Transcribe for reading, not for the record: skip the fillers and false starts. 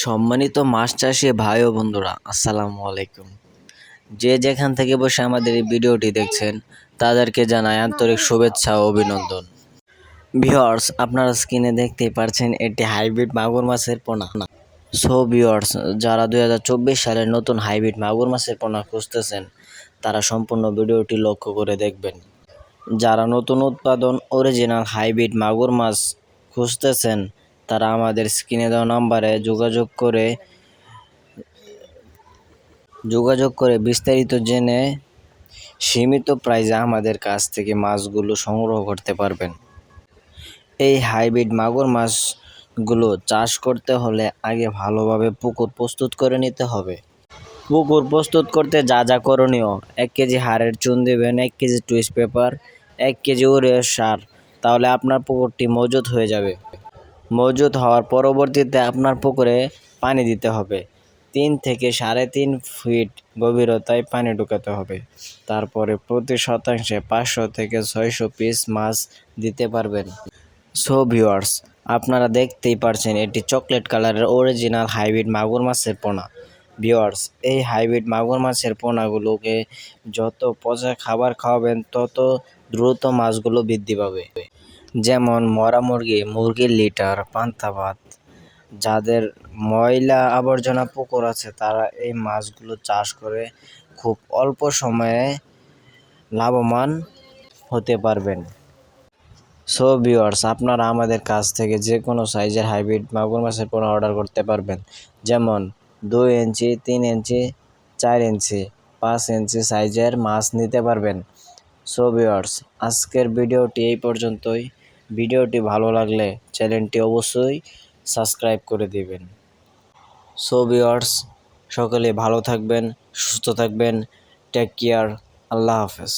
সম্মানিত মাছ চাষি ভাই ও বন্ধুরা, আসসালামু আলাইকুম। যে যেখান থেকে বসে আমাদের এই ভিডিওটি দেখছেন তাদেরকে জানাই আন্তরিক শুভেচ্ছা ও অভিনন্দন। ভিউয়ার্স, আপনারা স্ক্রিনে দেখতেই পারছেন এটি হাইব্রিড মাগুর মাছের পোনা। সো ভিউয়ার্স, যারা 2024 সালের নতুন হাইব্রিড মাগুর মাছের পোনা খুঁজতেছেন তারা সম্পূর্ণ ভিডিওটি লক্ষ্য করে দেখবেন। যারা নতুন উৎপাদন অরিজিনাল হাইব্রিড মাগুর মাছ খুঁজতেছেন তারা আমাদের স্ক্রিনে দেওয়া নাম্বারে যোগাযোগ করে বিস্তারিত জেনে সীমিত প্রাইসে আমাদের কাছ থেকে মাছগুলো সংগ্রহ করতে পারবেন। এই হাইব্রিড মাগুর মাছগুলো চাষ করতে হলে আগে ভালোভাবে পুকুর প্রস্তুত করে নিতে হবে। পুকুর প্রস্তুত করতে যা যা করণীয়: 1 কেজি হাড়ের চুন দেবেন, 1 কেজি টুইস্ট পেপার, 1 কেজি ইউরিয়া সার, তাহলে আপনার পুকুরটি মজুত হয়ে যাবে। মজুত হওয়ার পরবর্তীতে আপনার পুকুরে পানি দিতে হবে। 3 থেকে 3.5 ফিট গভীরতায় পানি ঢুকাতে হবে। তারপরে প্রতি শতাংশে 500 থেকে 600 পিস মাছ দিতে পারবেন। সো ভিউয়ার্স, আপনারা দেখতেই পারছেন এটি চকলেট কালারের অরিজিনাল হাইব্রিড মাগুর মাছের পোনা। ভিউয়ার্স, এই হাইব্রিড মাগুর মাছের পোনাগুলোকে যত পচা খাবার খাওয়াবেন তত দ্রুত মাছগুলো বৃদ্ধি পাবে। যেমন মরা মুরগি, মুরগির লিটার, পান্তা ভাত। যাদের ময়লা আবর্জনা পুকুর আছে তারা এই মাছগুলো চাষ করে খুব অল্প সময়ে লাভবান হতে পারবেন। সো ভিউয়ার্স, আপনারা আমাদের কাছ থেকে যে কোনো সাইজের হাইব্রিড মাগুর মাছের পোনা অর্ডার করতে পারবেন। যেমন 2 ইঞ্চি, 3 ইঞ্চি, 4 ইঞ্চি, 5 ইঞ্চি সাইজের মাছ নিতে পারবেন। সো ভিউয়ার্স, আজকের ভিডিওটি এই পর্যন্তই। ভিডিওটি ভালো লাগলে চ্যানেলটি অবশ্যই সাবস্ক্রাইব করে দিবেন। সো ভিউয়ার্স, সকলে ভালো থাকবেন, সুস্থ থাকবেন। Take care. আল্লাহ হাফেজ।